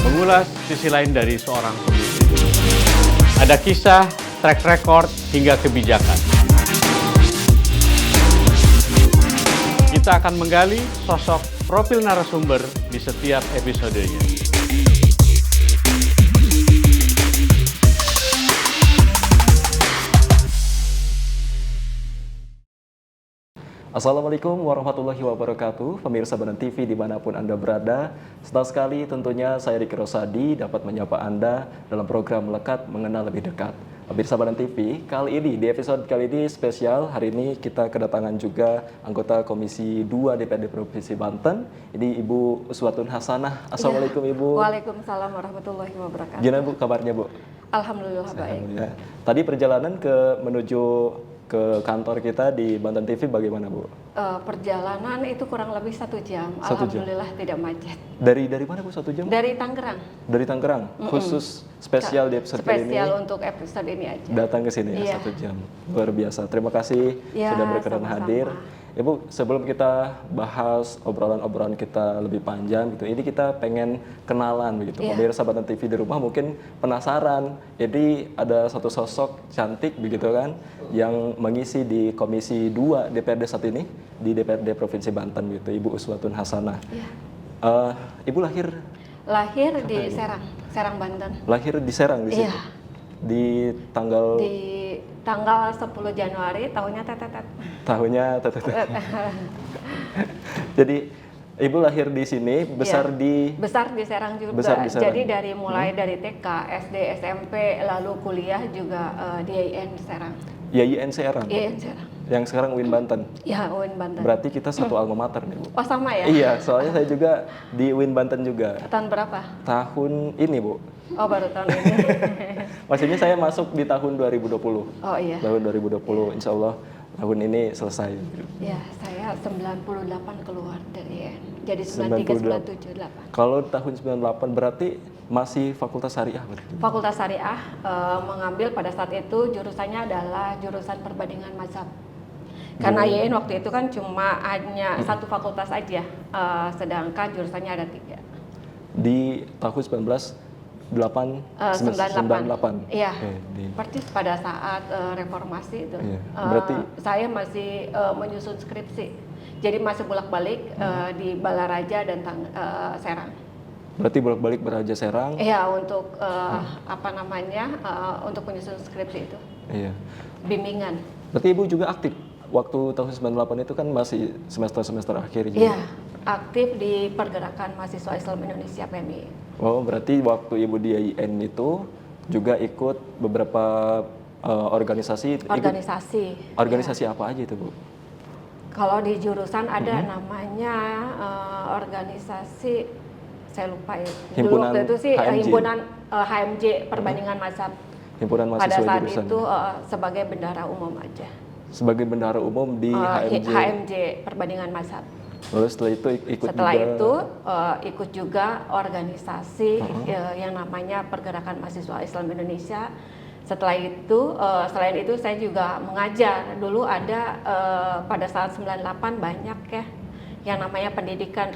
mengulas sisi lain dari seorang pemimpin. Ada kisah, track record, hingga kebijakan. Kita akan menggali sosok profil narasumber di setiap episodenya. Assalamualaikum warahmatullahi wabarakatuh, pemirsa Badan TV dimanapun Anda berada. Senang sekali tentunya saya Riki Rosadi dapat menyapa Anda dalam program Melekat Mengenal Lebih Dekat. Pemirsa Badan TV, kali ini di episode kali ini spesial. Hari ini kita kedatangan juga anggota Komisi 2 DPRD Provinsi Banten. Ini Ibu Uswatun Hasanah. Assalamualaikum Ibu. Waalaikumsalam warahmatullahi wabarakatuh. Gimana Bu kabarnya Bu? Alhamdulillah baik. Alhamdulillah. Tadi perjalanan menuju ke kantor kita di Banten TV bagaimana Bu? Perjalanan itu kurang lebih 1 jam. Alhamdulillah tidak macet. Dari mana Bu 1 jam? Dari Tangerang. Dari Tangerang, khusus spesial di episode kali ini. Spesial untuk episode ini aja. Datang ke sini ya 1 jam, luar biasa. Terima kasih sudah berkenan hadir. Ibu, sebelum kita bahas obrolan-obrolan kita lebih panjang gitu, ini kita pengen kenalan begitu. Pemirsa Banten TV di rumah mungkin penasaran. Jadi ada satu sosok cantik begitu kan, yang mengisi di Komisi 2 DPRD saat ini di DPRD Provinsi Banten gitu, Ibu Uswatun Hasanah. Ibu lahir di Serang, Banten. Lahir di Serang di situ. Di tanggal 10 Januari tahunnya tetetet. Jadi Ibu lahir di sini, besar di Serang juga. Besar di Serang. Jadi mulai dari TK, SD, SMP, lalu kuliah juga di IAIN Serang. IAIN Serang. IAIN Serang. Yang sekarang UIN Banten. Ya, UIN Banten. Berarti kita satu alma mater nih Bu. Oh, sama ya? Iya, soalnya saya juga di UIN Banten juga. Tahun berapa? Tahun ini Bu. Oh, baru tahun ini. Maksudnya saya masuk di tahun 2020. Oh iya. Tahun 2020, insya Allah tahun ini selesai. Ya, saya 98 keluar dari IAIN. Jadi 93, 97, 8. Kalau tahun 98 berarti masih Fakultas Syariah berarti? Fakultas Syariah mengambil pada saat itu jurusannya adalah jurusan perbandingan mazhab. Karena IAIN waktu itu kan cuma hanya satu fakultas aja, sedangkan jurusannya ada 3. Di tahun 98. Iya. Persis pada saat reformasi itu. Iya. Berarti saya masih menyusun skripsi. Jadi masih bolak-balik di Balaraja dan Serang. Berarti bolak-balik Baraja Serang? Iya, untuk untuk menyusun skripsi itu. Iya. Bimbingan. Berarti Ibu juga aktif waktu tahun 98 itu kan masih semester akhir juga. Iya, aktif di Pergerakan Mahasiswa Islam Indonesia PMI. Oh, berarti waktu Ibu di IAIN itu juga ikut beberapa organisasi. Organisasi apa aja itu Bu? Kalau di jurusan ada namanya organisasi, saya lupa ya. Dulu waktu itu sih himpunan HMJ Perbandingan Mazhab. Himpunan mahasiswa pada saat jurusan. itu sebagai bendahara umum aja. Sebagai bendahara umum di HMJ Perbandingan Mazhab. Lalu setelah itu ikut juga organisasi yang namanya Pergerakan Mahasiswa Islam Indonesia. Setelah itu, selain itu saya juga mengajar. Dulu ada pada saat 98 banyak ya yang namanya pendidikan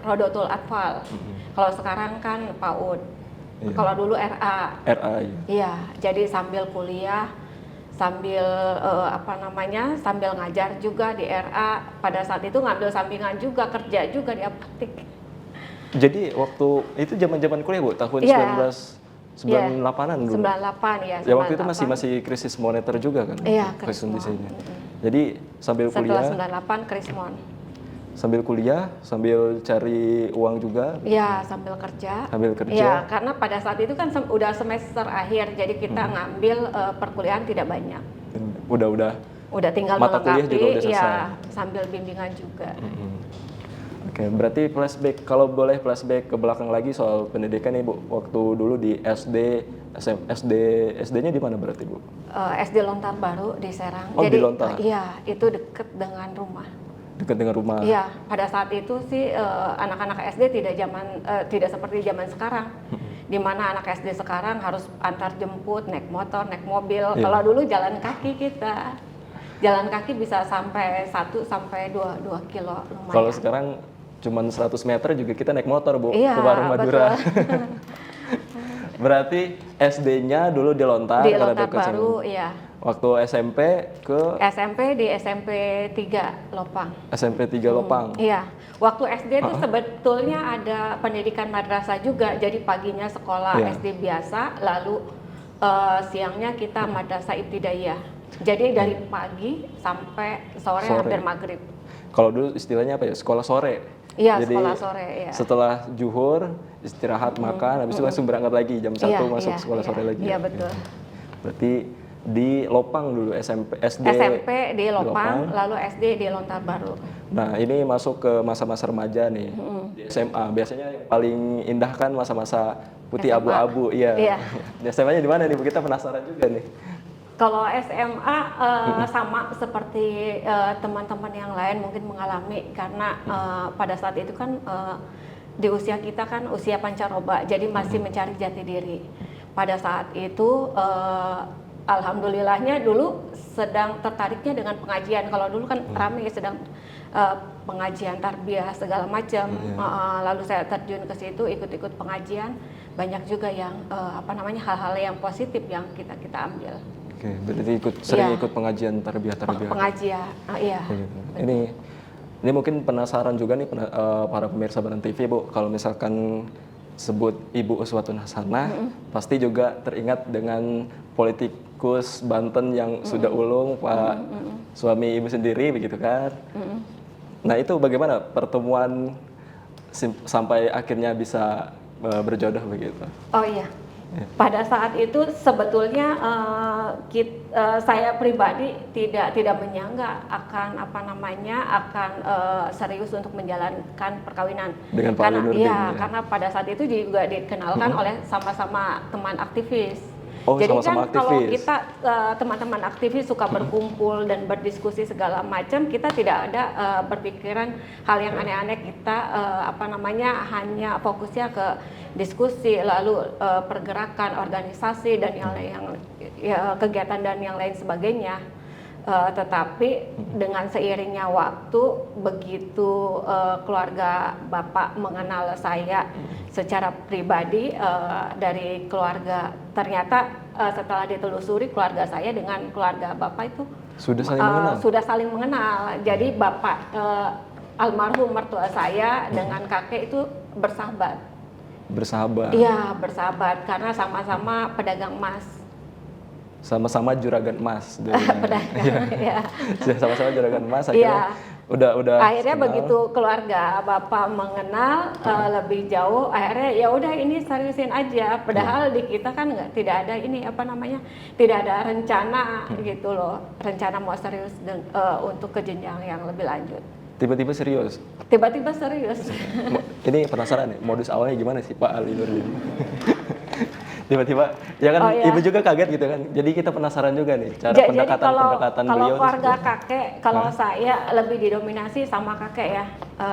Rodotul Atfal. Kalau sekarang kan PAUD. Iya. Kalau dulu RA. Iya, jadi sambil kuliah, sambil sambil ngajar juga di RA. Pada saat itu ngambil sampingan juga, kerja juga di apotek. Jadi waktu itu zaman kuliah Bu, tahun 1998-an dulu. 98 ya. Ya waktu itu masih krisis moneter juga kan? Iya, krisis kondisinya. Jadi sambil kuliah. Setelah 98 krismon. Sambil kuliah, sambil cari uang juga? Iya, sambil kerja. Iya, karena pada saat itu kan udah semester akhir, jadi kita ngambil perkuliahan tidak banyak. Udah tinggal mata kuliah juga udah selesai. Ya, sambil bimbingan juga. Oke, berarti flashback, kalau boleh flashback ke belakang lagi soal pendidikan Ibu, waktu dulu di SD, SD-nya di mana berarti Bu? SD Lontar Baru di Serang. Oh, jadi, di Lontar? Iya, itu dekat dengan rumah. Dekat dengan rumah? Iya, pada saat itu sih anak-anak SD tidak seperti zaman sekarang. Di mana anak SD sekarang harus antar jemput, naik motor, naik mobil. Kalau dulu jalan kaki kita. Jalan kaki bisa sampai 1 sampai 2 kilo lumayan. Kalau sekarang cuman 100 meter juga kita naik motor, Bu, Iya, ke Warung Madura. betul. Berarti SD-nya dulu di Lontar, Di karena Lontar dekat sama- Baru, iya. Waktu SMP ke SMP di SMP 3 Lopang. SMP 3 Lopang. Iya, waktu SD itu sebetulnya ada pendidikan madrasah juga, jadi paginya sekolah Iya. SD biasa, lalu siangnya kita madrasah ibtidaiyah. Jadi dari pagi sampai sore Sore. hampir maghrib. Kalau dulu istilahnya apa ya? Sekolah sore. Iya, Jadi sekolah sore. Iya. setelah zuhur istirahat makan, habis itu langsung berangkat lagi jam 1 Iya, masuk iya, sekolah iya. sore lagi. Iya ya? betul. Berarti di Lopang dulu SD SMP di Lopang, lalu SD di Lontar Baru. Nah, ini masuk ke masa-masa remaja nih. Di SMA biasanya yang paling indah kan masa-masa putih SMA. abu-abu. Iya. Iya. Di SMA-nya di mana nih? Bu? Kita penasaran juga nih. Kalau SMA sama seperti teman-teman yang lain mungkin mengalami karena pada saat itu kan di usia kita kan usia pancaroba, jadi masih mencari jati diri. Pada saat itu alhamdulillahnya dulu sedang tertariknya dengan pengajian. Kalau dulu kan ramai sedang pengajian tarbiyah segala macam. Lalu saya terjun ke situ ikut-ikut pengajian. Banyak juga yang hal-hal yang positif yang kita ambil. Oke, berarti sering Iya. ikut pengajian tarbiyah. Pengajian, iya. Gitu. Ini mungkin penasaran juga nih para pemirsa Baran TV, Bu. Kalau misalkan sebut Ibu Uswatun Hasanah, pasti juga teringat dengan politikus Banten yang sudah ulung, Pak suami Ibu sendiri, begitu kan? Nah, itu bagaimana pertemuan sampai akhirnya bisa berjodoh begitu? Oh iya. Pada saat itu sebetulnya saya pribadi tidak menyangka akan akan serius untuk menjalankan perkawinan. Dengan Pak Karena Ali Nurdin, ya? karena pada saat itu juga dikenalkan oleh sama-sama teman aktivis. Oh, Jadi sama-sama kan kalau aktivis. kita teman-teman aktivis suka berkumpul dan berdiskusi segala macam, kita tidak ada berpikiran hal yang aneh-aneh. Kita hanya fokusnya ke diskusi, lalu pergerakan organisasi dan kegiatan dan yang lain sebagainya. Tetapi dengan seiringnya waktu, begitu keluarga Bapak mengenal saya secara pribadi dari keluarga, ternyata setelah ditelusuri keluarga saya dengan keluarga Bapak itu Sudah saling mengenal? Sudah saling mengenal. Jadi Bapak almarhum mertua saya dengan kakek itu bersahabat. Bersahabat? Iya, bersahabat karena sama-sama pedagang emas. Sama-sama juragan emas. Pedagang, ya. Sudah sama-sama juragan emas, akhirnya udah Akhirnya kenal. begitu keluarga Bapak mengenal lebih jauh, akhirnya ya udah ini seriusin aja. Padahal di kita kan tidak ada tidak ada rencana gitu loh, rencana mau serius untuk ke jenjang yang lebih lanjut. Tiba-tiba serius? Tiba-tiba serius. Ini penasaran nih, modus awalnya gimana sih Pak Ali Nurdin? Tiba-tiba, ya kan Ibu juga kaget gitu kan. Jadi kita penasaran juga nih cara pendekatan beliau. Kalau keluarga kakek, kalau saya lebih didominasi sama kakek ya.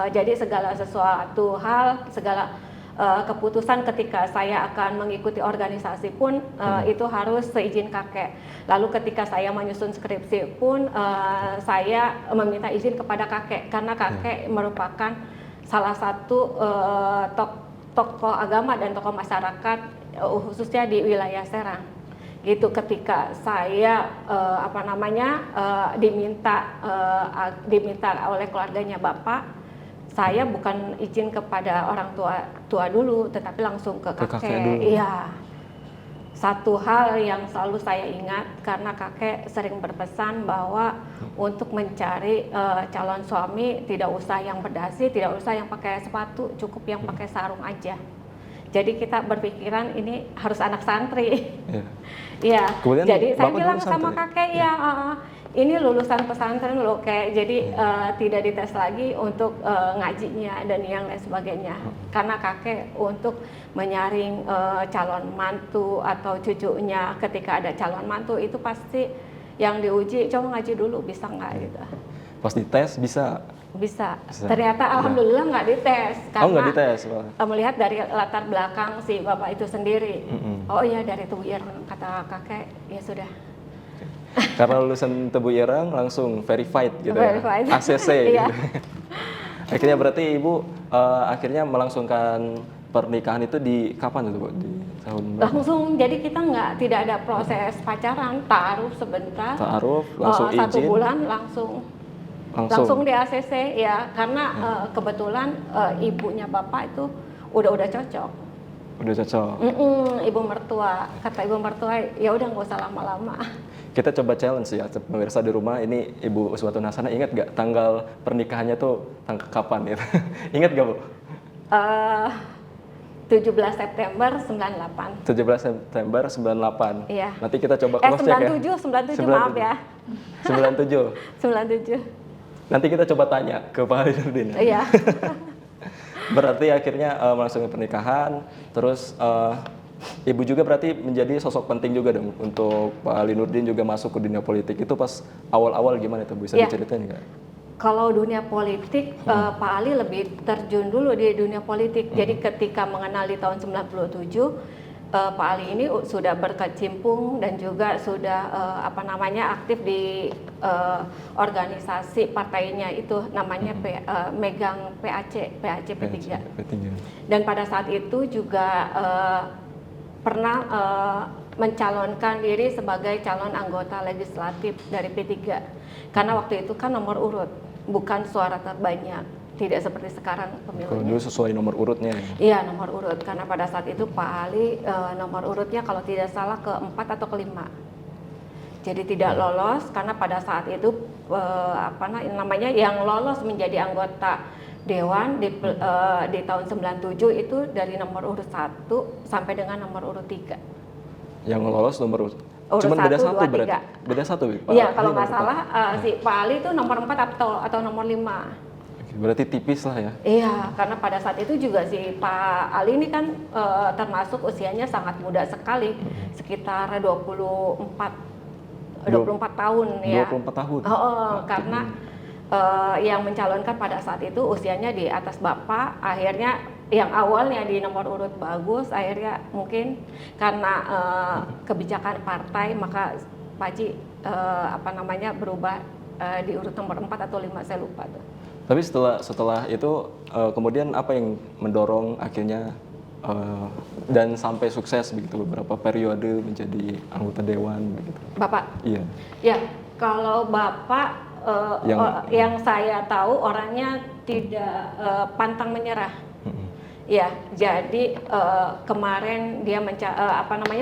Jadi segala sesuatu hal, segala keputusan ketika saya akan mengikuti organisasi pun itu harus seizin kakek. Lalu ketika saya menyusun skripsi pun saya meminta izin kepada kakek karena kakek merupakan salah satu tokoh agama dan tokoh masyarakat khususnya di wilayah Serang. Gitu ketika saya diminta oleh keluarganya Bapak, saya bukan izin kepada orang tua dulu, tetapi langsung ke kakek. Dulu. Iya. Satu hal yang selalu saya ingat karena kakek sering berpesan bahwa untuk mencari calon suami tidak usah yang berdasi, tidak usah yang pakai sepatu, cukup yang pakai sarung aja. Jadi kita berpikiran ini harus anak santri. Iya. Jadi saya bilang sama kakek ya, ini lulusan pesantren loh kayak, jadi tidak dites lagi untuk ngajinya dan yang lain sebagainya. Karena kakek untuk menyaring calon mantu atau cucunya, ketika ada calon mantu itu pasti yang diuji, coba ngaji dulu bisa nggak gitu. Pas dites Bisa. Ternyata alhamdulillah nggak dites karena nggak dites, melihat dari latar belakang si Bapak itu sendiri. Oh iya, dari Tebu Ireng, kata kakek, ya sudah. Karena lulusan Tebu Ireng langsung verified gitu. Verified. ACC Iya. gitu. Akhirnya berarti Ibu akhirnya melangsungkan pernikahan itu di kapan itu Bu? Di tahun berapa? Langsung, jadi kita tidak ada proses pacaran, taruh sebentar. Ta'aruf, langsung 1 izin. bulan langsung di ACC ya, karena kebetulan ibunya bapak itu udah cocok. Udah cocok. Ibu mertua, kata ibu mertua, ya udah nggak usah lama-lama. Kita coba challenge ya, pemirsa di rumah, ini Ibu Uswatun Hasanah ingat gak tanggal pernikahannya tuh kapan gitu? Ingat gak Bu? 17 September 98. 17 September 98. Iya. Nanti kita coba cross check ya. 97 maaf ya. 97. 97. Nanti kita coba tanya ke Pak Ali Nurdin. Ya? Iya. Berarti akhirnya melangsungkan pernikahan, terus Ibu juga berarti menjadi sosok penting juga dong untuk Pak Ali Nurdin juga masuk ke dunia politik. Itu pas awal-awal gimana itu bisa diceritain nggak? Kalau dunia politik, Pak Ali lebih terjun dulu di dunia politik. Jadi ketika mengenal di tahun 97, Pak Ali ini sudah berkecimpung dan juga sudah aktif di organisasi partainya itu namanya megang PAC P3. Dan pada saat itu juga pernah mencalonkan diri sebagai calon anggota legislatif dari P3 karena waktu itu kan nomor urut, bukan suara terbanyak, tidak seperti sekarang pemilunya. Kalau dulu sesuai nomor urutnya ya? Iya, nomor urut, karena pada saat itu Pak Ali nomor urutnya kalau tidak salah ke-4 atau ke-5. Jadi tidak lolos karena pada saat itu yang lolos menjadi anggota Dewan di tahun 97 itu dari nomor urut 1 sampai dengan nomor urut 3. Yang lolos nomor urut Cuma beda 1, 2, 3. berarti? Beda 1? Iya, kalau nggak salah si Pak Ali itu nomor 4 atau nomor 5. Berarti tipis lah ya? Iya, karena pada saat itu juga si Pak Ali ini kan termasuk usianya sangat muda sekali, sekitar 24 tahun ya. 24 tahun? Karena yang mencalonkan pada saat itu usianya di atas Bapak, akhirnya yang awalnya di nomor urut bagus, akhirnya mungkin karena kebijakan partai maka Pak Haji berubah di urut nomor 4 atau 5, saya lupa tuh. Tapi setelah itu kemudian apa yang mendorong akhirnya dan sampai sukses begitu beberapa periode menjadi anggota dewan begitu? Bapak? Iya. Ya, kalau Bapak yang saya tahu orangnya tidak pantang menyerah. Ya, jadi kemarin dia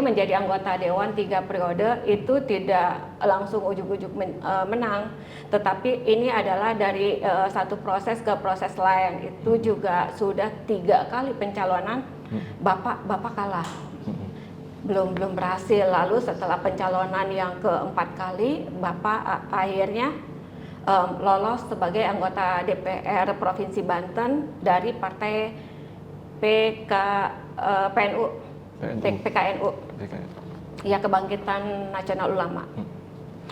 menjadi anggota dewan 3 periode itu tidak langsung ujuk-ujuk menang, tetapi ini adalah dari satu proses ke proses lain. Itu juga sudah 3 kali pencalonan, Bapak kalah, belum berhasil. Lalu setelah pencalonan yang ke-4 kali, Bapak akhirnya lolos sebagai anggota DPR Provinsi Banten dari partai PKNU. Ya, Kebangkitan Nasional Ulama.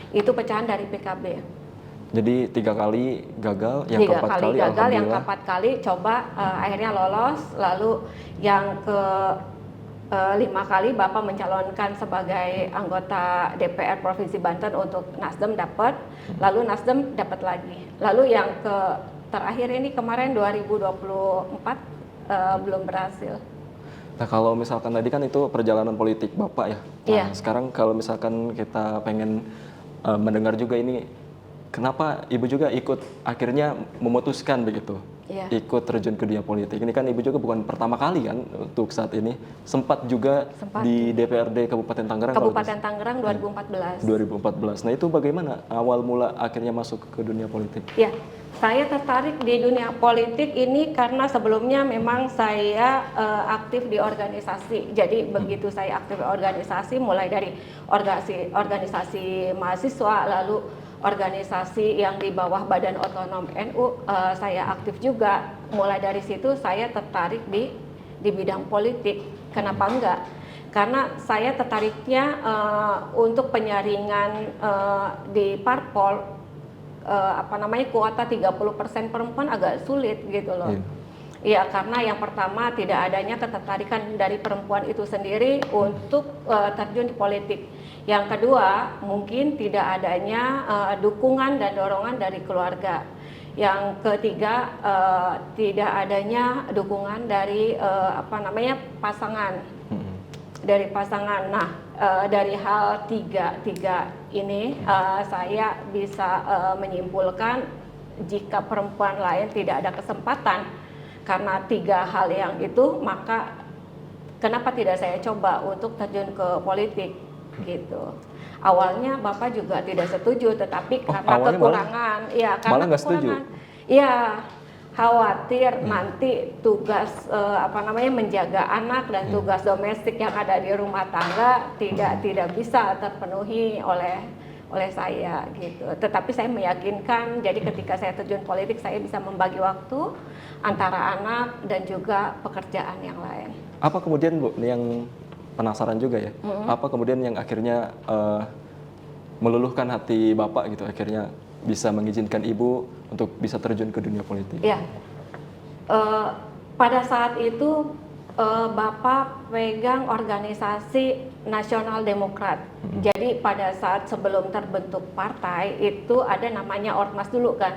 Itu pecahan dari PKB. Jadi 3 kali gagal, yang 3 keempat kali kali gagal, yang alhamdulillah. keempat kali coba akhirnya lolos. Lalu yang ke 5 kali Bapak mencalonkan sebagai anggota DPR Provinsi Banten untuk Nasdem dapat, lalu Nasdem dapat lagi. Lalu yang terakhir ini kemarin 2024 belum berhasil. Nah, kalau misalkan tadi kan itu perjalanan politik Bapak ya. Nah, Iya. sekarang kalau misalkan kita pengen mendengar juga ini, kenapa Ibu juga ikut akhirnya memutuskan begitu, ikut terjun ke dunia politik. Ini kan Ibu juga bukan pertama kali kan untuk saat ini. Sempat juga di DPRD Kabupaten Tangerang. Kabupaten Tangerang 2014. 2014. Nah, itu bagaimana awal mula akhirnya masuk ke dunia politik? Ya, saya tertarik di dunia politik ini karena sebelumnya memang saya aktif di organisasi. Jadi begitu saya aktif di organisasi, mulai dari organisasi mahasiswa, lalu organisasi yang di bawah Badan Otonom NU, saya aktif juga. Mulai dari situ saya tertarik di bidang politik. Kenapa enggak? Karena saya tertariknya untuk penyaringan di parpol, kuota 30% perempuan agak sulit gitu loh. Iya, karena yang pertama tidak adanya ketertarikan dari perempuan itu sendiri untuk terjun di politik. Yang kedua, mungkin tidak adanya dukungan dan dorongan dari keluarga. Yang ketiga, tidak adanya dukungan dari pasangan. Dari pasangan. Nah, dari hal tiga ini saya bisa menyimpulkan jika perempuan lain tidak ada kesempatan karena 3 hal yang itu, maka kenapa tidak saya coba untuk terjun ke politik gitu. Awalnya Bapak juga tidak setuju, tetapi karena kekurangan, karena nggak setuju. Iya, khawatir nanti tugas menjaga anak dan tugas domestik yang ada di rumah tangga tidak bisa terpenuhi oleh saya gitu. Tetapi saya meyakinkan, jadi ketika saya terjun politik saya bisa membagi waktu antara anak dan juga pekerjaan yang lain. Apa kemudian Bu, yang penasaran juga ya, apa kemudian yang akhirnya meluluhkan hati Bapak gitu, akhirnya bisa mengizinkan Ibu untuk bisa terjun ke dunia politik? Ya, pada saat itu Bapak pegang organisasi Nasional Demokrat. Jadi pada saat sebelum terbentuk partai itu ada namanya ormas dulu kan,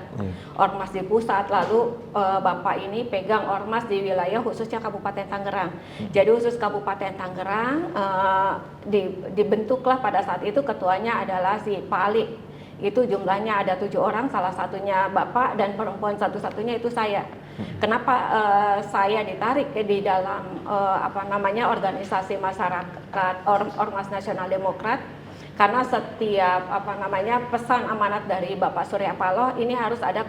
ormas di pusat. Lalu Bapak ini pegang ormas di wilayah khususnya Kabupaten Tangerang. Jadi khusus Kabupaten Tangerang dibentuklah pada saat itu ketuanya adalah si Pak Ali. Itu jumlahnya ada 7 orang, salah satunya Bapak dan perempuan satu-satunya itu saya. Kenapa saya ditarik di dalam organisasi masyarakat Ormas Nasional Demokrat? Karena setiap pesan amanat dari Bapak Surya Paloh ini harus ada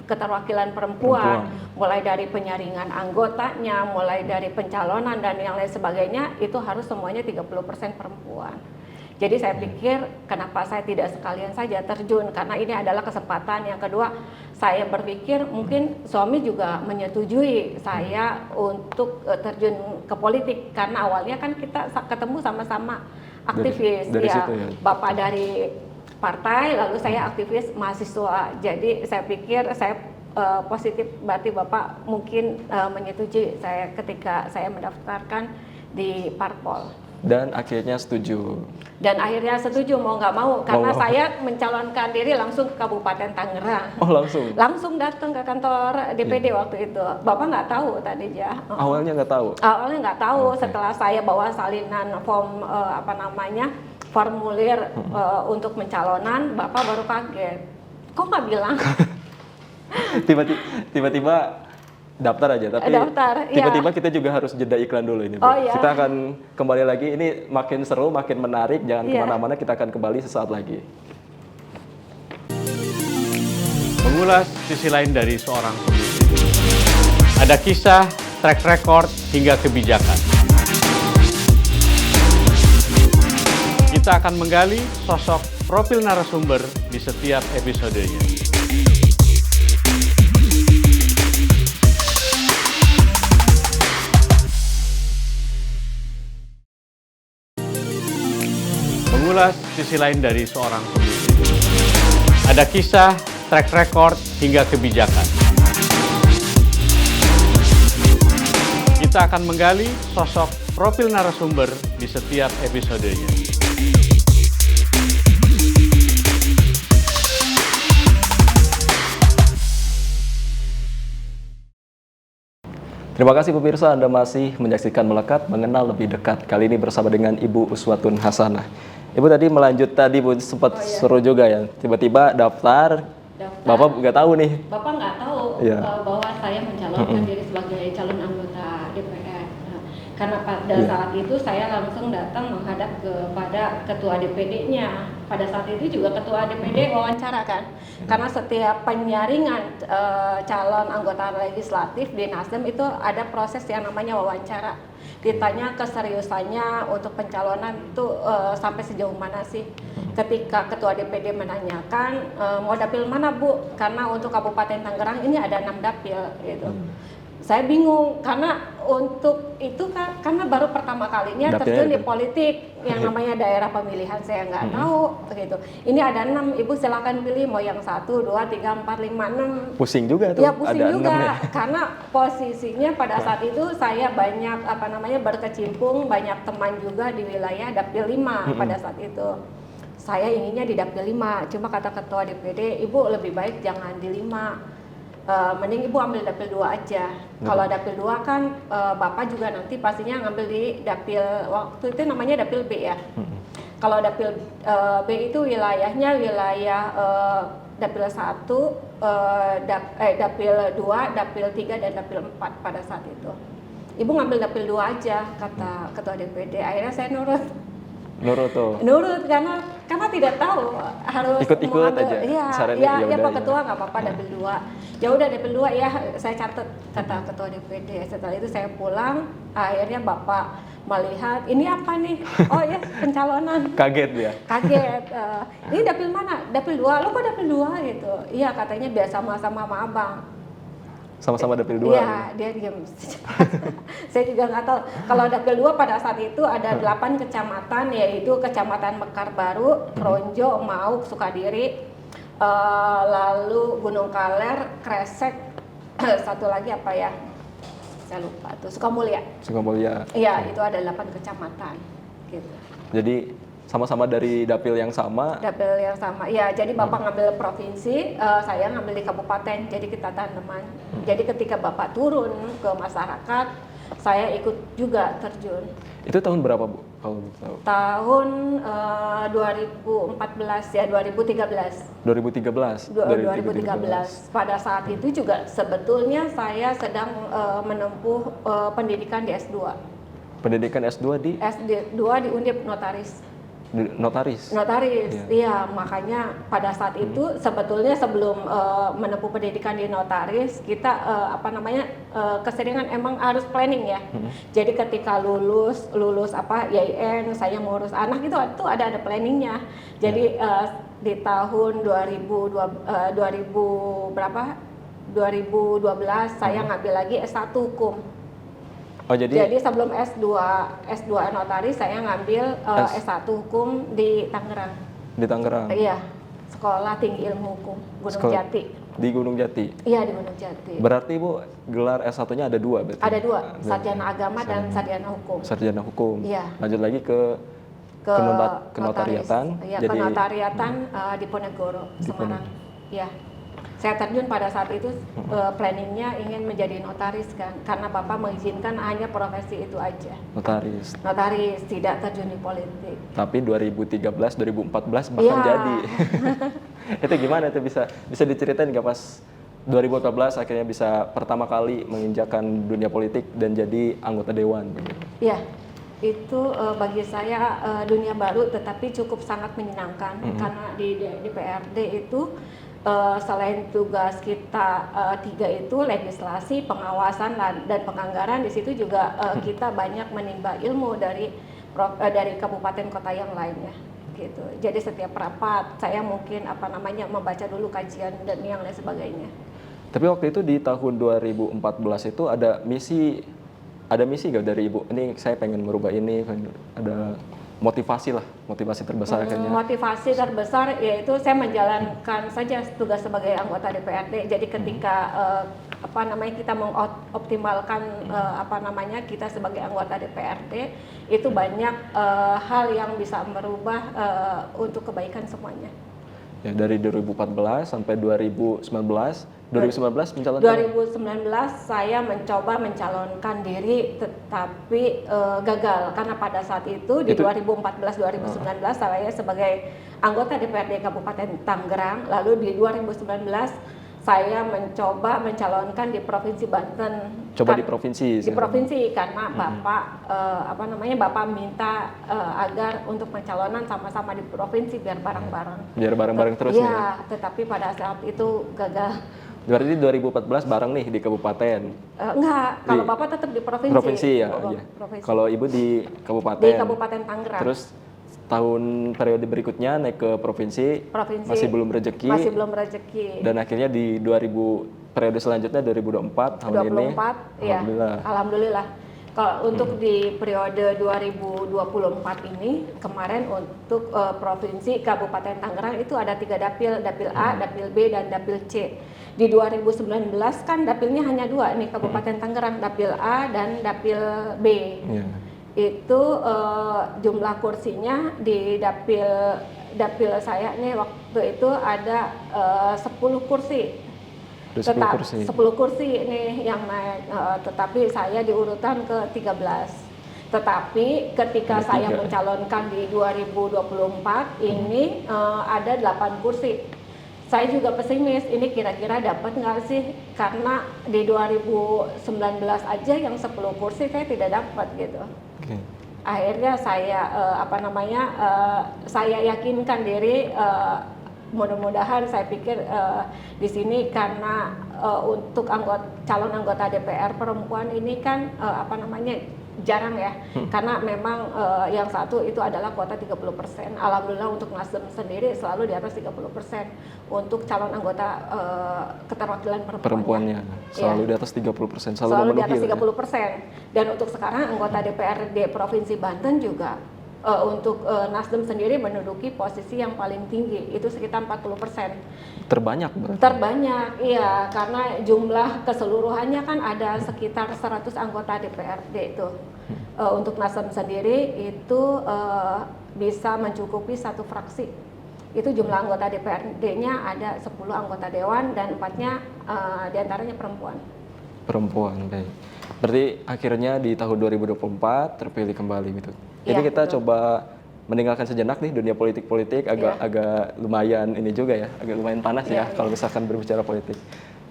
keterwakilan perempuan, mulai dari penyaringan anggotanya, mulai dari pencalonan dan yang lain sebagainya, itu harus semuanya 30% perempuan. Jadi saya pikir kenapa saya tidak sekalian saja terjun, karena ini adalah kesempatan. Yang kedua, saya berpikir mungkin suami juga menyetujui saya untuk terjun ke politik, karena awalnya kan kita ketemu sama-sama aktivis dari ya. Situ ya. Bapak dari partai, lalu saya aktivis mahasiswa. Jadi saya pikir saya positif, berarti Bapak mungkin menyetujui saya ketika saya mendaftarkan di parpol. Dan akhirnya setuju. Dan akhirnya setuju mau nggak mau, karena saya mencalonkan diri langsung ke Kabupaten Tangerang. Oh langsung? Langsung datang ke kantor DPD waktu itu. Bapak nggak tahu tadi ya? Awalnya nggak tahu? Awalnya nggak tahu. Setelah saya bawa salinan form formulir untuk pencalonan, Bapak baru kaget. Kok nggak bilang? Tiba-tiba daftar aja, tapi tiba-tiba kita juga harus jeda iklan dulu ini Bu. Iya. Kita akan kembali lagi, ini makin seru, makin menarik, jangan kemana-mana, kita akan kembali sesaat lagi. Mengulas sisi lain dari seorang pemimpin. Ada kisah, track record, hingga kebijakan. Kita akan menggali sosok profil narasumber di setiap episodenya. Mengulas sisi lain dari seorang pemimpin. Ada kisah, track record, hingga kebijakan. Kita akan menggali sosok profil narasumber di setiap episodenya. Terima kasih pemirsa, Anda masih menyaksikan Melekat, mengenal lebih dekat. Kali ini bersama dengan Ibu Uswatun Hasanah. Ibu tadi melanjut tadi Bu, sempat seru juga ya. Tiba-tiba daftar. Bapak nggak tahu nih. Bapak nggak tahu bahwa saya mencalonkan diri sebagai calon anggota DPR. Karena pada saat itu saya langsung datang menghadap kepada ketua DPD-nya. Pada saat itu juga ketua DPD wawancara kan. Karena setiap penyaringan calon anggota legislatif di Nasdem itu ada proses yang namanya wawancara. Ditanya keseriusannya untuk pencalonan itu sampai sejauh mana sih. Ketika ketua DPD menanyakan mau dapil mana Bu, karena untuk Kabupaten Tangerang ini ada 6 dapil gitu. Saya bingung karena untuk itu kan karena baru pertama kalinya terjun di politik yang namanya daerah pemilihan, saya nggak tahu gitu. Ini ada 6, Ibu silakan pilih mau yang 1, 2, 3, 4, 5, 6. Pusing juga tuh. Ya pusing ada juga 6 ya. karena posisinya pada saat itu saya banyak berkecimpung, banyak teman juga di wilayah dapil 5 pada saat itu. Saya inginnya di dapil 5, cuma kata ketua DPD, Ibu lebih baik jangan di 5. mending ibu ambil dapil 2 aja. Kalau dapil 2 kan bapak juga nanti pastinya ngambil di dapil, waktu itu namanya dapil B ya. Kalau dapil B itu wilayahnya wilayah dapil 1, dapil 2, dapil 3 dan dapil 4 pada saat itu. Ibu ngambil dapil 2 aja, kata ketua DPD. Akhirnya saya nurut. Nurut karena tidak tahu harus ikut-ikut aja. Iya, ya Pak Ketua nggak apa-apa dapil 2. Ya udah dapil 2 ya, saya catat, kata ketua DPD. Setelah itu saya pulang, akhirnya Bapak melihat ini apa nih? Oh ya, pencalonan. Kaget dia. Kaget. Ini dapil mana? Dapil 2. Lo kok dapil 2 gitu? Iya, katanya biar sama-sama sama Abang. Sama-sama dapil 2. Iya, dia diam. Saya juga nggak tahu. Kalau dapil 2 pada saat itu ada 8 kecamatan, yaitu Kecamatan Mekar Baru, Kronjo, Mauk, Sukadiri, lalu Gunung Kaler, Kresek, satu lagi apa ya? Saya lupa tuh, Sukamulya. Iya, itu ada 8 kecamatan. Gitu. Jadi sama-sama dari dapil yang sama. Ya, jadi Bapak ngambil provinsi, saya ngambil di kabupaten, jadi kita tandeman. Jadi ketika Bapak turun ke masyarakat, saya ikut juga terjun. Itu tahun berapa, Bu? Kalau tahu. Tahun 2014 ya, 2013. 2013. Pada saat itu juga sebetulnya saya sedang menempuh pendidikan di S2. Pendidikan S2 di? S2 di Undip Notaris. Notaris, iya. Makanya pada saat itu sebetulnya sebelum menempuh pendidikan di notaris kita keseringan emang harus planning ya. Jadi ketika lulus YIN, saya ngurus anak itu ada planningnya. Jadi di tahun 2012 saya ngambil lagi S1 hukum. Oh, jadi sebelum S2 notaris saya ngambil S1 hukum di Tangerang. Di Tangerang. Iya. Sekolah Tinggi Ilmu Hukum Gunung Jati. Di Gunung Jati. Iya, di Gunung Jati. Berarti Bu, gelar S1-nya ada 2 berarti. Ada 2, sarjana agama dan sarjana hukum. Sarjana hukum. Iya. Lanjut lagi ke kenotariatan. Iya, kenotariatan di Ponegoro, Semarang. Iya. Saya terjun pada saat itu planningnya ingin menjadi notaris kan, karena Bapak mengizinkan hanya profesi itu aja. Notaris, tidak terjun di politik. Tapi 2013, 2014 bahkan jadi. Itu gimana itu bisa diceritain nggak pas 2014 akhirnya bisa pertama kali menginjakan dunia politik dan jadi anggota dewan? Iya. Itu bagi saya dunia baru tetapi cukup sangat menyenangkan karena di DPRD itu selain tugas kita 3 itu legislasi, pengawasan dan penganggaran, di situ juga kita banyak menimba ilmu dari kabupaten kota yang lainnya gitu. Jadi setiap rapat saya mungkin membaca dulu kajian dan yang lain sebagainya. Tapi waktu itu di tahun 2014 itu ada misi nggak dari Ibu? Ini saya pengen merubah ini, ada motivasi terbesar kayaknya. Motivasi terbesar yaitu saya menjalankan saja tugas sebagai anggota DPRD. Jadi ketika kita mengoptimalkan kita sebagai anggota DPRD itu banyak hal yang bisa merubah untuk kebaikan semuanya. Ya, dari 2014 sampai 2019 mencalonkan. 2019 saya mencoba mencalonkan diri tetapi gagal karena pada saat itu di 2014-2019 saya sebagai anggota DPRD Kabupaten Tangerang, lalu di 2019 saya mencoba mencalonkan di Provinsi Banten. Di provinsi karena Bapak Bapak minta agar untuk pencalonan sama-sama di provinsi biar bareng-bareng. Terus ya. Tetapi pada saat itu gagal. Berarti 2014 bareng nih di kabupaten? Enggak, kalau Bapak tetap di provinsi. Provinsi ya. Kalau Ibu di kabupaten. Di Kabupaten Tangerang. Terus tahun periode berikutnya naik ke provinsi. Masih belum rezeki. Dan akhirnya di periode selanjutnya 2024 tahun ini. Ya. Alhamdulillah. Kalau untuk di periode 2024 ini kemarin untuk provinsi Kabupaten Tangerang itu ada 3 dapil, dapil A, dapil B dan dapil C. Di 2019 kan dapilnya hanya 2 nih Kabupaten Tangerang, dapil A dan dapil B. Itu jumlah kursinya di dapil saya nih waktu itu ada 10 kursi. Udah 10 tetap kursi. 10 kursi nih yang naik, tetapi saya di urutan ke-13. Tetapi ketika Ada saya 3. mencalonkan di 2024 ini ada 8 kursi. Saya juga pesimis, ini kira-kira dapat nggak sih? Karena di 2019 aja yang 10 kursi saya tidak dapat gitu. Oke. Akhirnya saya saya yakinkan diri, mudah-mudahan saya pikir di sini karena untuk calon anggota DPR perempuan ini kan jarang ya, karena memang yang satu itu adalah kuota 30%. Alhamdulillah untuk Nasdem sendiri selalu di atas 30% untuk calon anggota keterwakilan Perempuannya selalu di atas 30%, selalu di atas memenuhi 30%. Dan untuk sekarang anggota DPRD Provinsi Banten juga untuk Nasdem sendiri menduduki posisi yang paling tinggi, itu sekitar 40%. Terbanyak berarti? Terbanyak, iya, karena jumlah keseluruhannya kan ada sekitar 100 anggota DPRD itu. Untuk Nasdem sendiri itu bisa mencukupi satu fraksi. Itu jumlah anggota DPRD-nya ada 10 anggota dewan dan 4-nya diantaranya perempuan. Perempuan, baik. Berarti akhirnya di tahun 2024 terpilih kembali gitu. Ini Iya, kita betul. coba meninggalkan sejenak nih dunia politik agak lumayan ini juga ya, agak lumayan panas ya kalau misalkan berbicara politik.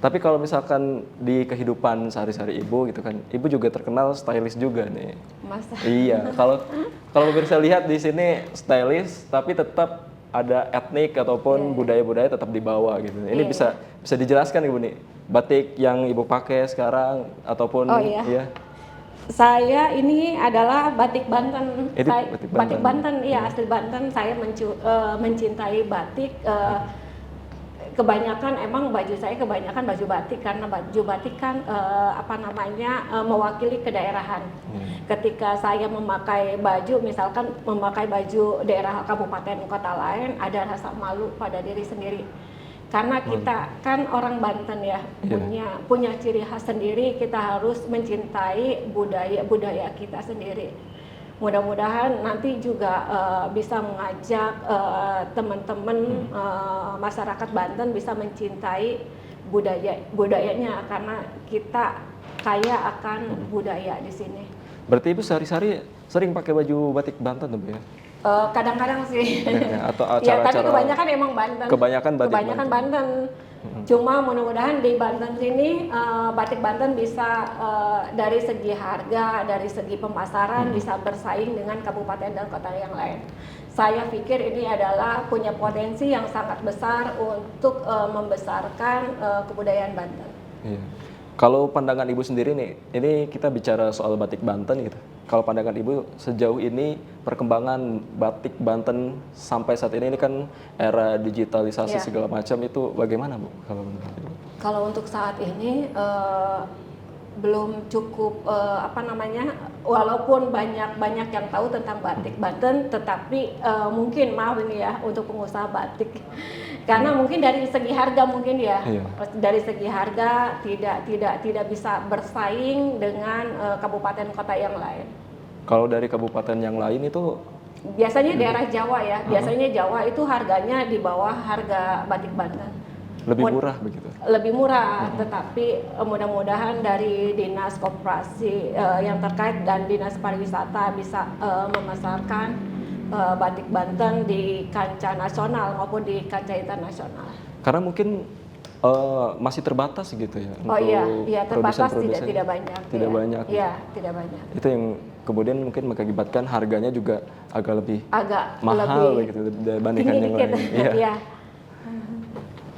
Tapi kalau misalkan di kehidupan sehari-hari Ibu gitu kan, Ibu juga terkenal stylish juga nih. Masa? Iya, kalau pemirsa lihat di sini stylish tapi tetap ada etnik ataupun budaya-budaya tetap dibawa gitu. Ini bisa dijelaskan Ibu nih, batik yang Ibu pakai sekarang ataupun ya. Saya ini adalah batik Banten. Itu Saya, batik batik Banten. Banten, iya asli Banten. Saya mencintai batik. Kebanyakan emang baju saya kebanyakan baju batik karena baju batik kan mewakili kedaerahan. Ketika saya memakai baju, misalkan memakai baju daerah kabupaten kota lain, ada rasa malu pada diri sendiri. Karena kita kan orang Banten ya, punya ciri khas sendiri, kita harus mencintai budaya kita sendiri. Mudah-mudahan nanti juga bisa mengajak teman-teman masyarakat Banten bisa mencintai budayanya, karena kita kaya akan budaya di sini. Berarti Ibu sehari-hari sering pakai baju batik Banten tuh Bu ya? Kadang-kadang sih. Atau ya, acara-acara. tapi kebanyakan emang Banten. Kebanyakan batik Banten. Cuma mudah-mudahan di Banten sini batik Banten bisa dari segi harga, dari segi pemasaran bisa bersaing dengan kabupaten dan kota yang lain. Saya pikir ini adalah punya potensi yang sangat besar untuk membesarkan kebudayaan Banten. Iya. Kalau pandangan Ibu sendiri nih, ini kita bicara soal batik Banten gitu. Kalau pandangan Ibu sejauh ini perkembangan batik Banten sampai saat ini kan era digitalisasi segala macam, itu bagaimana Bu kalau menurut Ibu? Kalau untuk saat ini belum cukup walaupun banyak yang tahu tentang batik Banten, tetapi mungkin maaf ini ya untuk pengusaha batik. Karena mungkin dari segi harga dari segi harga tidak bisa bersaing dengan kabupaten kota yang lain. Kalau dari kabupaten yang lain itu biasanya daerah Jawa ya, biasanya Jawa itu harganya di bawah harga batik Banten. Lebih murah begitu? Lebih murah, tetapi mudah-mudahan dari Dinas Koperasi yang terkait dan Dinas Pariwisata bisa memasarkan batik Banten di kancah nasional maupun di kancah internasional. Karena mungkin masih terbatas gitu ya. Iya terbatas, produsen-produsen. tidak banyak. Tidak banyak. Iya, tidak banyak. Itu yang kemudian mungkin mengakibatkan harganya juga agak mahal begitu dibandingkan yang lain. Iya.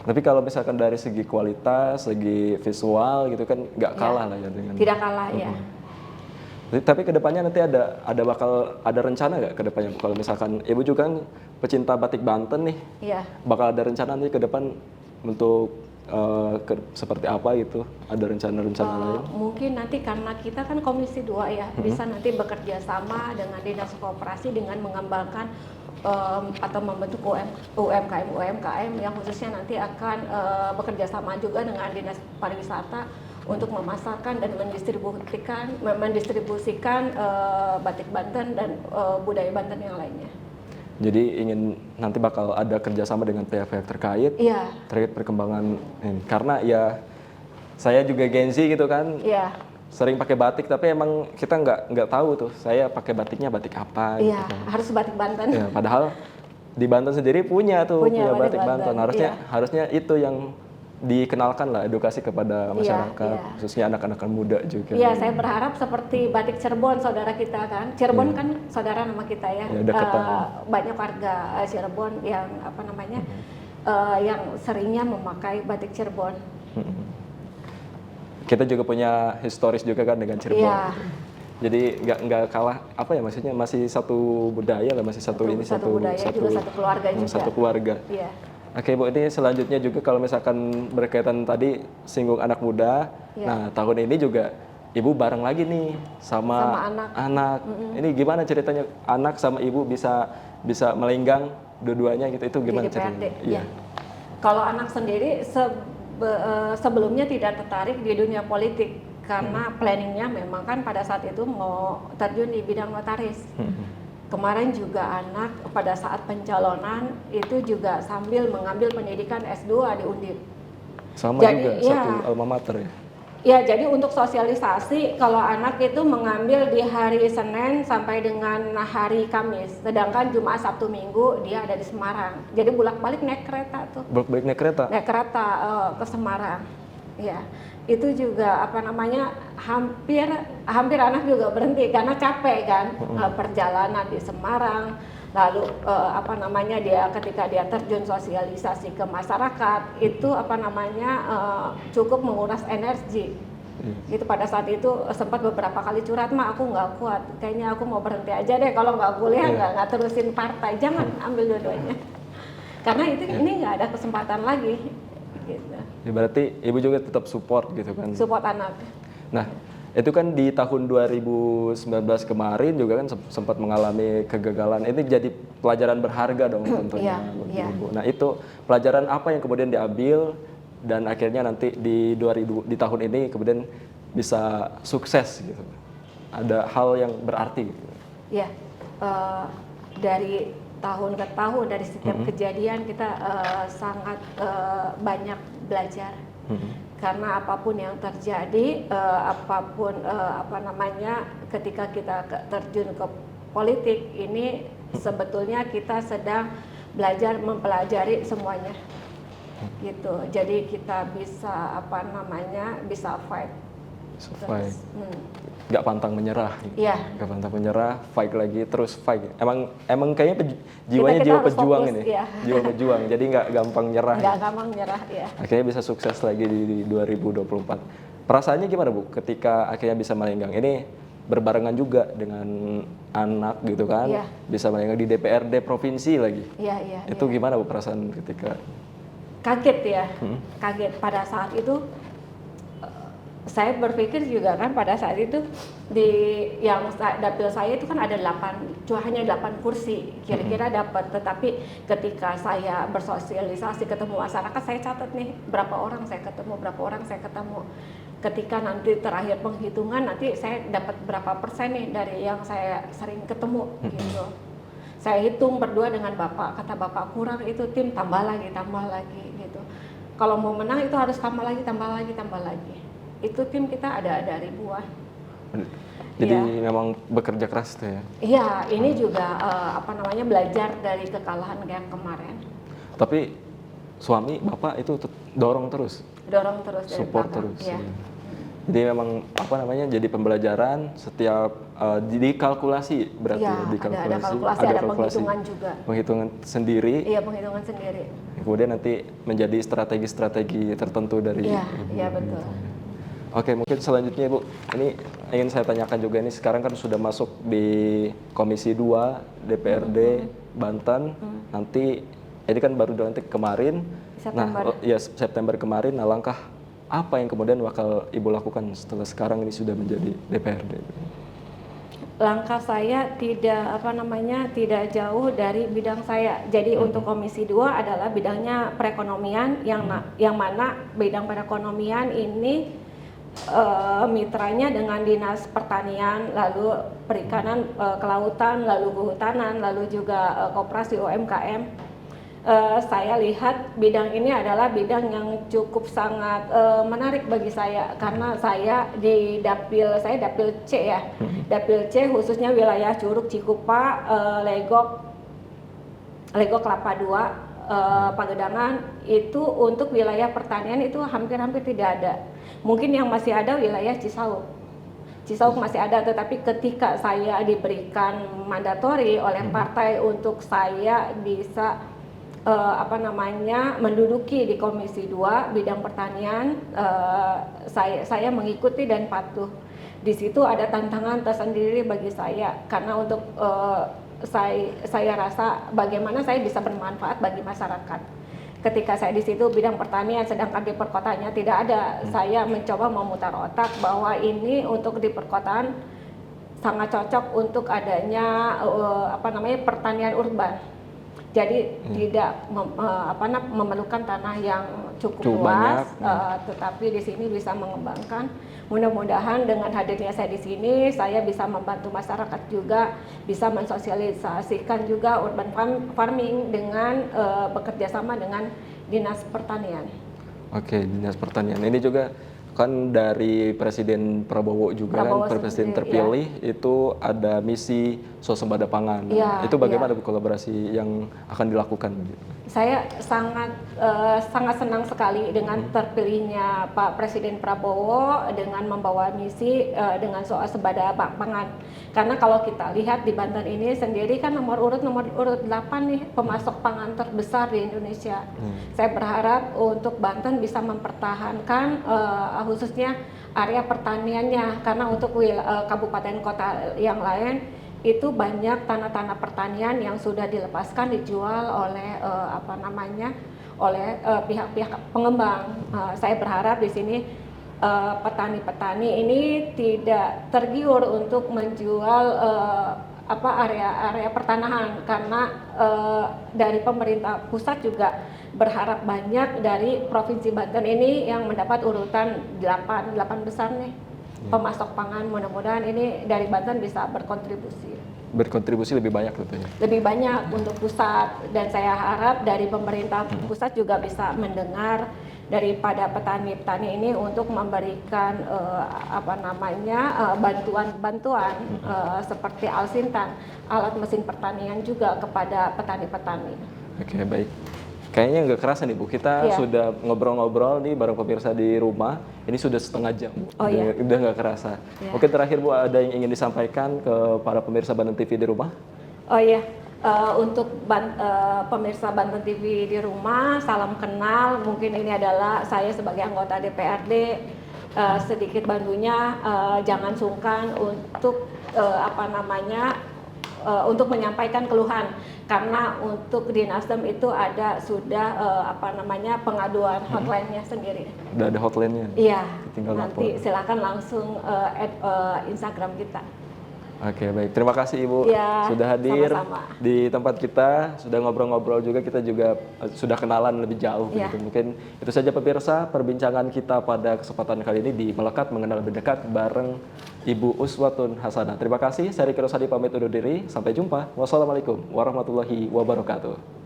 Tapi kalau misalkan dari segi kualitas, segi visual gitu kan nggak kalah lah ya dengan. Tidak kalah ya. Tapi kedepannya nanti bakal ada rencana nggak kedepannya kalau misalkan Ibu juga kan pecinta batik Banten nih, bakal ada rencana nanti ke depan untuk seperti apa gitu? Ada rencana-rencana lain? Mungkin nanti karena kita kan Komisi 2 ya, bisa nanti bekerja sama dengan Dinas Koperasi dengan mengembangkan atau membentuk UMKM yang khususnya nanti akan bekerja sama juga dengan Dinas Pariwisata untuk memasarkan dan mendistribusikan batik Banten dan budaya Banten yang lainnya. Jadi ingin nanti bakal ada kerjasama dengan pihak-pihak terkait terkait perkembangan ini. Karena ya saya juga Gen Z gitu kan, Iya. sering pakai batik, tapi emang kita nggak tahu tuh saya pakai batiknya batik apa gitu Iya, kan. harus batik Banten. Ya, padahal di Banten sendiri punya Punya batik batik Banten. Banten, Harusnya itu yang dikenalkan lah, edukasi kepada masyarakat, iya. khususnya anak-anak muda juga. Iya, saya berharap seperti batik Cirebon, saudara kita kan. Cirebon kan saudara nama kita ya. Ya, deketan. Banyak warga Cirebon yang apa namanya, yang seringnya memakai batik Cirebon. Kita juga punya historis juga kan dengan Cirebon. Iya. Jadi nggak kalah apa ya, maksudnya masih satu budaya lah, masih satu budaya juga, satu keluarga juga. Satu keluarga. Iya. Oke Bu, ini selanjutnya juga kalau misalkan berkaitan tadi singgung anak muda, Iya. nah tahun ini juga Ibu bareng lagi nih sama anak. Ini gimana ceritanya anak sama Ibu bisa melenggang dua-duanya gitu, itu gimana Di DPRD, ceritanya? iya. Kalau anak sendiri sebelumnya tidak tertarik di dunia politik karena planningnya memang kan pada saat itu mau terjun di bidang notaris. Kemarin juga anak pada saat pencalonan itu juga sambil mengambil pendidikan S2 di Undip. Sama Jadi, juga iya. satu alma mater ya. Ya, jadi untuk sosialisasi kalau anak itu mengambil di hari Senin sampai dengan hari Kamis, sedangkan Jumat, Sabtu, Minggu dia ada di Semarang. Jadi bolak-balik naik kereta tuh. Bolak-balik naik kereta. Naik kereta ke Semarang. Ya. Itu juga apa namanya hampir anak juga berhenti karena capek kan perjalanan di Semarang. Lalu apa namanya ketika dia terjun sosialisasi ke masyarakat itu apa namanya cukup menguras energi. Gitu pada saat itu sempat beberapa kali curhat, "Ma, aku nggak kuat, kayaknya aku mau berhenti aja deh, kalau nggak kuliah nggak terusin partai, jangan ambil dua-duanya." Karena ini nggak ada kesempatan lagi. Gitu. Ya, berarti Ibu juga tetap support gitu kan? Support anak. Nah, itu kan di tahun 2019 kemarin juga kan sempat mengalami kegagalan. Ini jadi pelajaran berharga dong tentunya bagi Ibu. Nah, itu pelajaran apa yang kemudian diambil dan akhirnya nanti di tahun ini kemudian bisa sukses gitu? Ada hal yang berarti gitu. Ya, dari tahun ke tahun, dari setiap kejadian kita sangat banyak belajar. Karena apapun yang terjadi, apa namanya, ketika kita terjun ke politik ini sebetulnya kita sedang belajar mempelajari semuanya, gitu. Jadi kita bisa apa namanya bisa fight. Fight. Nggak pantang menyerah. Iya. Nggak pantang menyerah, fight lagi, terus fight. Emang kayaknya jiwanya kita jiwa harus pejuang fokus, ini. iya. Jiwa pejuang, jadi nggak gampang nyerah. Nggak gampang nyerah, ya. Akhirnya bisa sukses lagi di 2024. Perasaannya gimana Bu ketika akhirnya bisa melenggang? Ini berbarengan juga dengan anak gitu kan, Iya. bisa melenggang di DPRD provinsi lagi. Iya. Itu gimana Bu perasaan ketika? Kaget ya, kaget pada saat itu. Saya berpikir juga kan pada saat itu di yang dapil saya itu kan ada 8, hanya 8 kursi kira-kira dapat, tetapi ketika saya bersosialisasi ketemu masyarakat, saya catat nih berapa orang saya ketemu, ketika nanti terakhir penghitungan nanti saya dapat berapa persen nih dari yang saya sering ketemu gitu. Saya hitung berdua dengan bapak, kata bapak kurang itu tim tambah lagi gitu. Kalau mau menang itu harus tambah lagi. Itu tim kita ada ribuan. Jadi memang bekerja keras tuh ya. Iya, ini juga belajar dari kekalahan yang kemarin. Tapi suami Bapak itu dorong terus Dari support belakang. terus. Iya. Jadi memang jadi pembelajaran setiap dikalkulasi berarti Iya, ya, dikalkulasi. ada kalkulasi, ada penghitungan juga. Penghitungan sendiri. Iya, penghitungan sendiri. Kemudian nanti menjadi strategi tertentu dari Iya, Ibu. iya betul. Oke, mungkin selanjutnya Ibu, ini ingin saya tanyakan juga, ini sekarang kan sudah masuk di Komisi 2 DPRD Banten, nanti ini kan baru dilantik kemarin, September kemarin. Nah, langkah apa yang kemudian bakal Ibu lakukan setelah sekarang ini sudah menjadi DPRD? Langkah saya tidak jauh dari bidang saya. Jadi untuk Komisi 2 adalah bidangnya perekonomian, yang mana bidang perekonomian ini mitranya dengan Dinas Pertanian, lalu Perikanan, Kelautan, lalu Kehutanan, lalu juga Koperasi UMKM. saya lihat bidang ini adalah bidang yang cukup sangat menarik bagi saya karena saya di saya dapil C ya, dapil C khususnya wilayah Curug, Cikupa, Legok Kelapa II, Pagedangan itu untuk wilayah pertanian itu hampir-hampir tidak ada. Mungkin yang masih ada wilayah Cisauk. Cisauk masih ada, tetapi ketika saya diberikan mandatori oleh partai untuk saya bisa menduduki di Komisi 2 bidang pertanian, saya mengikuti dan patuh. Di situ ada tantangan tersendiri bagi saya karena untuk saya rasa bagaimana saya bisa bermanfaat bagi masyarakat. Ketika saya di situ bidang pertanian, sedangkan di perkotaannya tidak ada, saya mencoba memutar otak bahwa ini untuk di perkotaan sangat cocok untuk adanya pertanian urban. Jadi tidak memerlukan tanah yang cukup luas, tetapi di sini bisa mengembangkan. Mudah-mudahan dengan hadirnya saya di sini, saya bisa membantu masyarakat juga, bisa mensosialisasikan juga urban farming dengan bekerja sama dengan Dinas Pertanian. Oke, Dinas Pertanian. Ini juga kan dari Presiden Prabowo juga Presiden terpilih itu ada misi swasembada pangan. Itu bagaimana kolaborasi yang akan dilakukan? Saya sangat senang sekali dengan terpilihnya Pak Presiden Prabowo dengan membawa misi dengan swasembada pangan. Karena kalau kita lihat di Banten ini sendiri kan nomor urut 8 nih pemasok pangan terbesar di Indonesia. Saya berharap untuk Banten bisa mempertahankan khususnya area pertaniannya, karena untuk kabupaten kota yang lain itu banyak tanah-tanah pertanian yang sudah dilepaskan dijual oleh pihak-pihak pengembang. Saya berharap di sini petani-petani ini tidak tergiur untuk menjual area pertanahan, karena dari pemerintah pusat juga berharap banyak dari Provinsi Banten ini yang mendapat urutan 8 besar nih pemasok pangan. Mudah-mudahan ini dari Banten bisa berkontribusi lebih banyak tentunya. Lebih banyak untuk pusat, dan saya harap dari pemerintah pusat juga bisa mendengar daripada petani-petani ini untuk memberikan bantuan-bantuan seperti Alsintan, alat mesin pertanian juga kepada petani-petani. Oke, baik. Kayaknya nggak kerasa nih Bu, kita sudah ngobrol-ngobrol nih bareng pemirsa di rumah. Ini sudah setengah jam Bu, udah nggak kerasa. Mungkin terakhir Bu, ada yang ingin disampaikan ke para pemirsa Banten TV di rumah? Untuk pemirsa Banten TV di rumah, salam kenal. Mungkin ini adalah saya sebagai anggota DPRD, sedikit bantunya, jangan sungkan untuk untuk menyampaikan keluhan, karena untuk di Nasdem itu ada sudah pengaduan hotline-nya sendiri. Udah ada hotline-nya? Iya. Tinggal nanti lapor. silakan langsung add Instagram kita. Oke, baik. Terima kasih Ibu sudah hadir di tempat kita, sudah ngobrol-ngobrol juga, kita juga sudah kenalan lebih jauh. Gitu. Mungkin itu saja pemirsa perbincangan kita pada kesempatan kali ini di Melekat Mengenal Lebih Dekat bareng Ibu Uswatun Hasanah. Terima kasih, saya Riki Rosadi pamit undur diri, sampai jumpa. Wassalamualaikum warahmatullahi wabarakatuh.